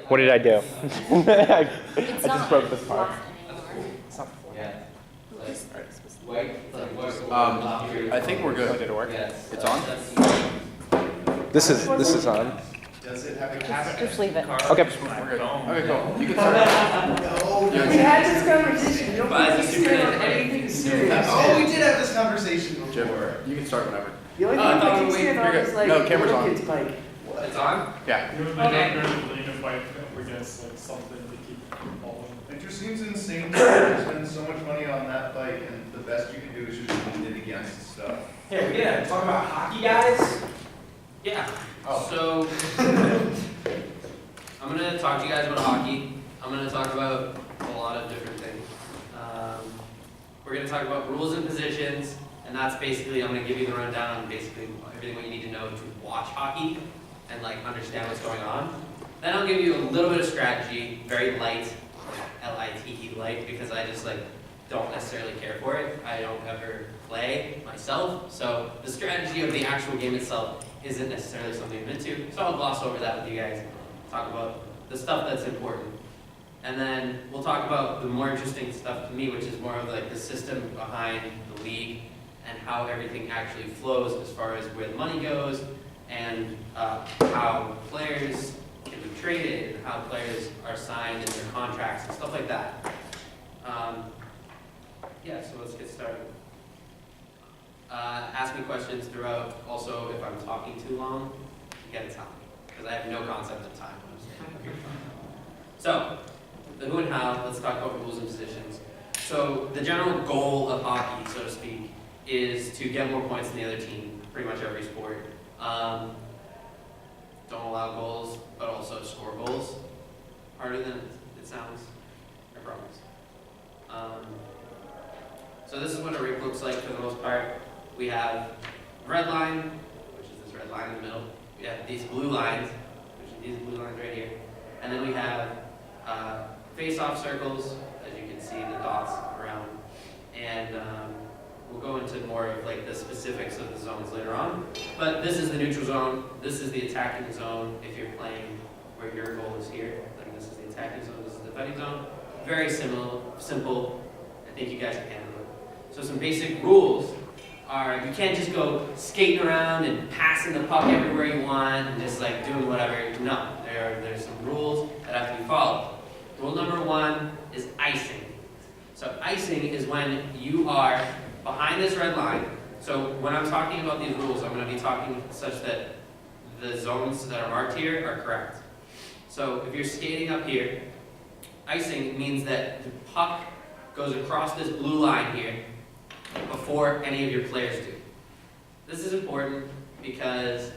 What did I do? I just broke this part. I think we're good. Did it work? It's on? This is on. Does it have a Just leave it. Okay. We're good. Okay, cool. You can start. We had this conversation, you don't put these in on anything serious. Oh, we did have this conversation Jim, before. you can start whenever. The only I thought thing we we stand you're on good. is like, No, camera's little on. kid's bike. It's on? Yeah. It would be Okay. better to lean a bike up against like something to keep from falling. It just seems insane to spend so much money on that bike, and the best you can do is just lean it against stuff. Yeah, we gotta talk about hockey, guys. Yeah, Oh. so I'm gonna talk to you guys about hockey. I'm gonna talk about a lot of different things. We're gonna talk about rules and positions, and that's basically, I'm gonna give you the rundown on basically everything what you need to know to watch hockey and like understand what's going on. Then I'll give you a little bit of strategy, very light, L-I-T-E light, because I just like don't necessarily care for it. I don't ever play myself, so the strategy of the actual game itself isn't necessarily something I'm into. So I'll gloss over that with you guys, talk about the stuff that's important. And then we'll talk about the more interesting stuff to me, which is more of like the system behind the league and how everything actually flows as far as where the money goes and how players can be traded and how players are signed in their contracts and stuff like that. Yeah, so let's get started. Ask me questions throughout. Also, if I'm talking too long, you gotta tell me, because I have no concept of time when I'm saying. So, the who and how, let's talk about rules and positions. So, the general goal of hockey, so to speak, is to get more points than the other team, pretty much every sport. Don't allow goals, but also score goals. Harder than it sounds, I promise. So this is what a rink looks like for the most part. We have red line, which is this red line in the middle. We have these blue lines, which are these blue lines right here. And then we have face-off circles, as you can see, the dots around. And we'll go into more of like the specifics of the zones later on. But this is the neutral zone. This is the attacking zone if you're playing where your goal is here. Like this is the attacking zone, this is the defending zone. Very simple. I think you guys can handle it. So some basic rules are you can't just go skating around and passing the puck everywhere you want and just like doing whatever. No, there's some rules that have to be followed. Rule number 1 is icing. So icing is when you are behind this red line. So when I'm talking about these rules, I'm going to be talking such that the zones that are marked here are correct. So if you're skating up here, icing means that the puck goes across this blue line here before any of your players do. This is important because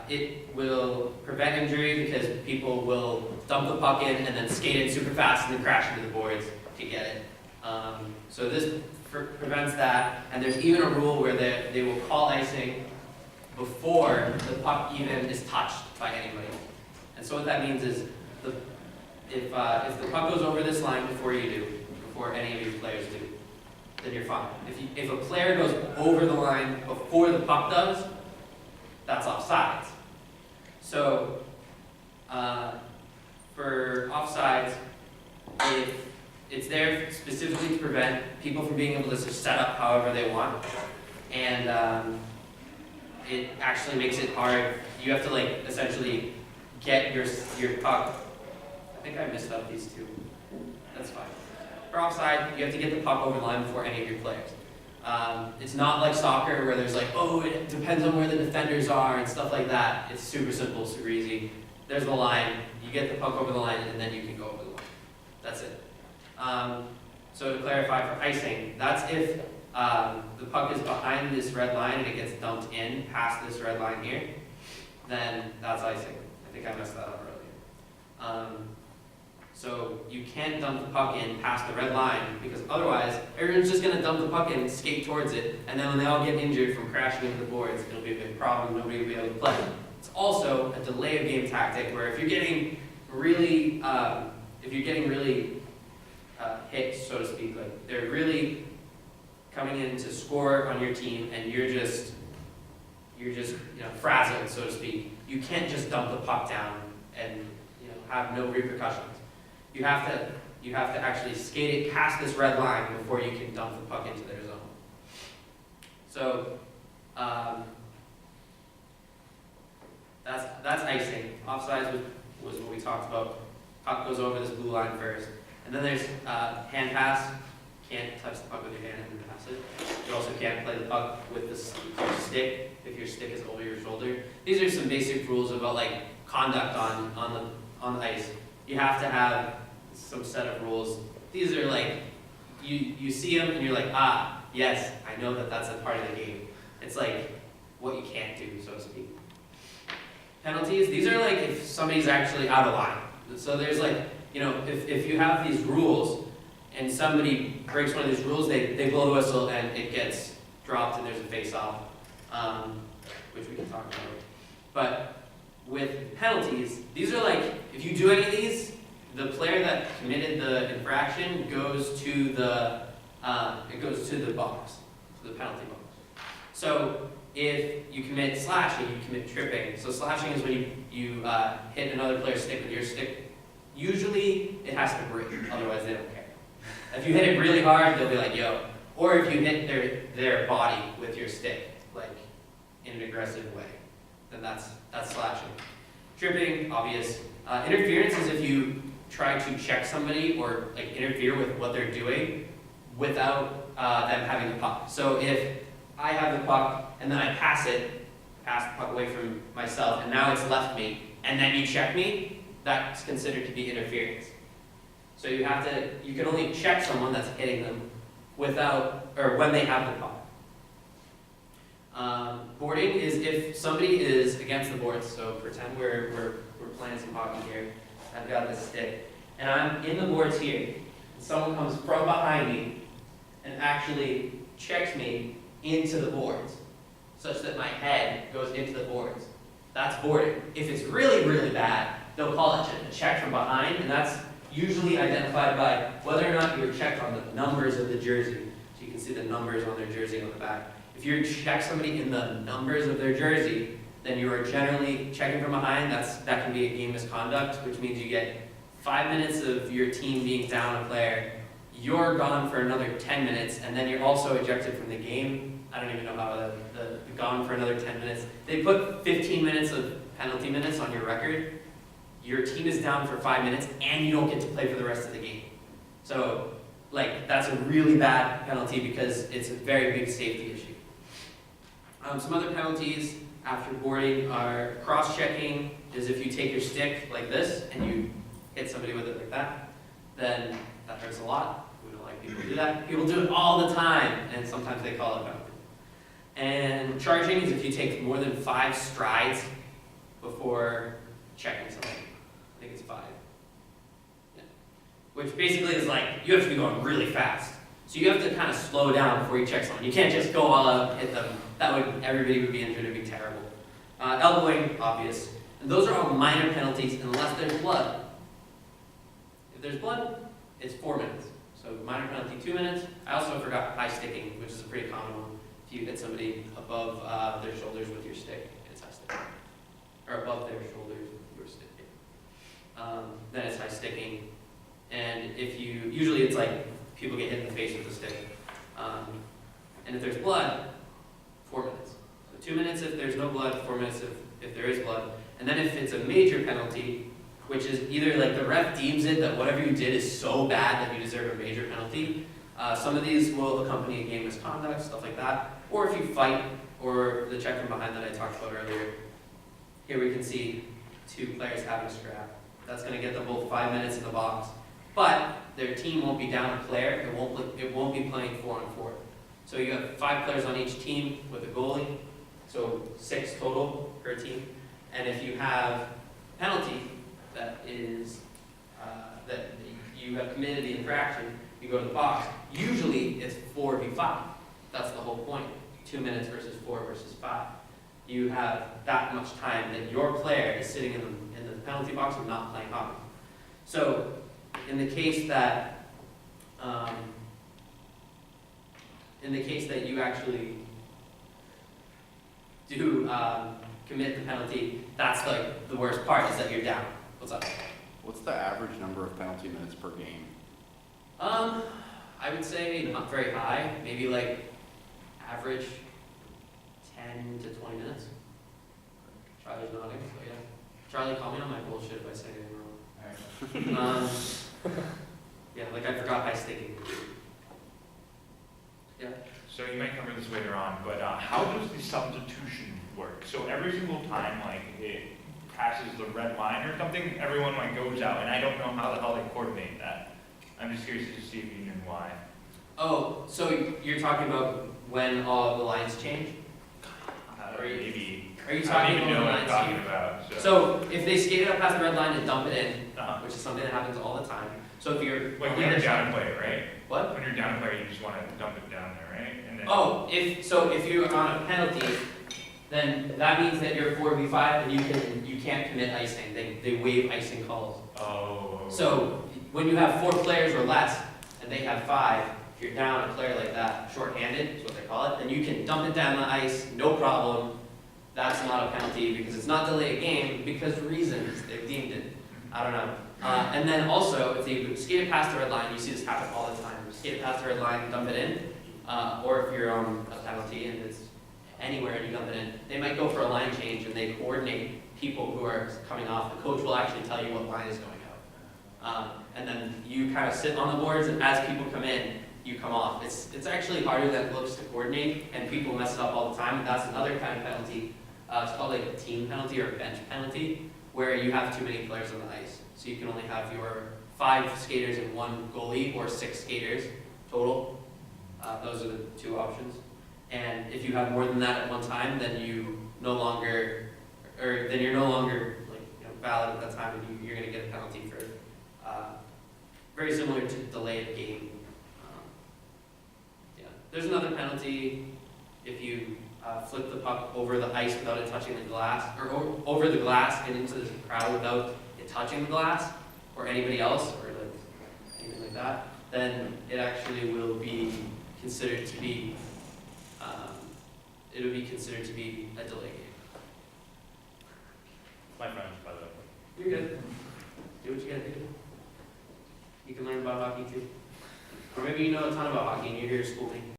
it will prevent injury because people will dump the puck in and then skate it super fast and then crash into the boards to get it. So this prevents that, and there's even a rule where they will call icing before the puck even is touched by anybody. And so what that means is if the puck goes over this line before you do, before any of your players do, then you're fine. If a player goes over the line before the puck does, that's offsides. So for offsides, if it's there specifically to prevent people from being able to just set up however they want, and it actually makes it hard. You have to like essentially get your puck. I think I messed up these two. That's fine. For offside, you have to get the puck over the line before any of your players. It's not like soccer where there's like, oh, it depends on where the defenders are and stuff like that. It's super simple, super easy. There's the line, you get the puck over the line, and then you can go over the line. That's it. So to clarify for icing, that's if the puck is behind this red line and it gets dumped in past this red line here, then that's icing. I think I messed that up earlier. So you can't dump the puck in past the red line because otherwise everyone's just going to dump the puck in and skate towards it, and then when they all get injured from crashing into the boards, it'll be a big problem. Nobody will be able to play. It's also a delay of game tactic where if you're getting really hit, so to speak, like they're really coming in to score on your team, and you're just frazzled, so to speak. You can't just dump the puck down and have no repercussions. You have to actually skate it past this red line before you can dump the puck into their zone. So that's icing. Offsides was what we talked about. Puck goes over this blue line first, and then there's hand pass. Can't touch the puck with your hand and then pass it. You also can't play the puck with the stick if your stick is over your shoulder. These are some basic rules about like conduct on the ice. You have to have some set of rules. These are like you see them and you're like, ah, yes, I know that that's a part of the game. It's like what you can't do, so to speak. Penalties, these are like if somebody's actually out of line. So there's like, you know, if you have these rules and somebody breaks one of these rules, they blow the whistle and it gets dropped and there's a face-off, which we can talk about. But with penalties, these are like, if you do any of these, the player that committed the infraction goes to the box, to the penalty box. So if you commit slashing, you commit tripping. So slashing is when you hit another player's stick with your stick. Usually it has to break, otherwise they don't care. If you hit it really hard, they'll be like, yo. Or if you hit their body with your stick, like in an aggressive way, then that's slashing. Tripping, obvious. Interference is if you try to check somebody or like interfere with what they're doing without them having the puck. So if I have the puck and then I pass the puck away from myself, and now it's left me, and then you check me, that's considered to be interference. So you can only check someone that's hitting them when they have the puck. Boarding is if somebody is against the boards. So pretend we're playing some hockey here. I've got this stick, and I'm in the boards here. And someone comes from behind me and actually checks me into the boards, such that my head goes into the boards. That's boarding. If it's really, really bad, they'll call it a check from behind, and that's usually identified by whether or not you were checked on the numbers of the jersey. So you can see the numbers on their jersey on the back. If you check somebody in the numbers of their jersey, then you are generally checking from behind. That can be a game misconduct, which means you get 5 minutes of your team being down a player. You're gone for another 10 minutes, and then you're also ejected from the game. I don't even know how the gone for another 10 minutes. They put 15 minutes of penalty minutes on your record. Your team is down for 5 minutes, and you don't get to play for the rest of the game. So, like, that's a really bad penalty because it's a very big safety issue. Some other penalties after boarding are cross-checking, is if you take your stick like this and you hit somebody with it like that, then that hurts a lot. We don't like people who do that. People do it all the time, and sometimes they call it penalty. And charging is if you take more than 5 strides before checking somebody. I think it's 5. Yeah. Which basically is like, you have to be going really fast. So you have to kind of slow down before you check someone. You can't just go all out and hit them. Everybody would be injured, it would be terrible. Elbowing, obvious. And those are all minor penalties unless there's blood. If there's blood, it's 4 minutes. So minor penalty, 2 minutes. I also forgot high sticking, which is a pretty common one. If you hit somebody above their shoulders with your stick, it's high sticking. Or above their shoulders with your stick. Then it's high sticking. And usually it's like people get hit in the face with the stick. And if there's blood, 4 minutes. So 2 minutes if there's no blood, 4 minutes if there is blood. And then if it's a major penalty, which is either like the ref deems it that whatever you did is so bad that you deserve a major penalty. Some of these will accompany a game misconduct, stuff like that. Or if you fight, or the check from behind that I talked about earlier. Here we can see 2 players having a scrap. That's going to get them both 5 minutes in the box. But their team won't be down a player. It won't be playing 4-on-4. So you have 5 players on each team with a goalie. So 6 total per team. And if you have a penalty that is that you have committed the infraction, you go to the box. Usually it's 4v5. That's the whole point. 2 minutes versus 4 versus 5. You have that much time that your player is sitting in the penalty box and not playing hockey. So in the case that you actually do commit the penalty, that's like the worst part, is that you're down. What's up? What's the average number of penalty minutes per game? I would say not very high, maybe like average 10 to 20 minutes. Charlie's nodding, so yeah. Charlie, call me on my bullshit if I say anything wrong. Yeah, like I forgot ice thinking. Yeah. So you might cover this later on, but how does the substitution work? So every single time, like, it passes the red line or something, everyone like goes out, and I don't know how the hell they coordinate that. I'm just curious to see if you knew why. Oh, so you're talking about when all the lines change? Maybe. Are you I talking don't even about know the what I'm lines talking here? about. So if they skate it up past the red line and dump it in, Uh-huh. which is something that happens all the time. So if you're Like when you're down a player, right? What? When you're down a player, you just want to dump it down there, right? And then, Oh, if you're on a penalty, then that means that you're 4v5 and you can't commit icing. They waive icing calls. Oh. So when you have 4 players or less and they have 5, if you're down a player like that, shorthanded is what they call it, then you can dump it down the ice, no problem. That's not a penalty because it's not delay a game because reasons they've deemed it. I don't know. And then also, if you skate it past the red line, you see this happen all the time. You skate it past the red line, dump it in, or if you're on a penalty and it's anywhere and you dump it in, they might go for a line change and they coordinate people who are coming off. The coach will actually tell you what line is going out. And then you kind of sit on the boards, and as people come in, you come off. It's actually harder than it looks to coordinate, and people mess it up all the time. And that's another kind of penalty. It's called like a team penalty or a bench penalty, where you have too many players on the ice. So you can only have your 5 skaters and 1 goalie, or 6 skaters total. Those are the 2 options. And if you have more than that at one time, then you're no longer like valid at that time, and you're going to get a penalty for very similar to delayed game. Yeah, there's another penalty if you flip the puck over the ice without it touching the glass, or over the glass and into the crowd without it touching the glass or anybody else, or like anything like that. Then it actually will be considered to be. It'll be considered to be a delay game. My friends, by the way. You're good. Do what you gotta do. You can learn about hockey too. Or maybe you know a ton about hockey and you're here to school me.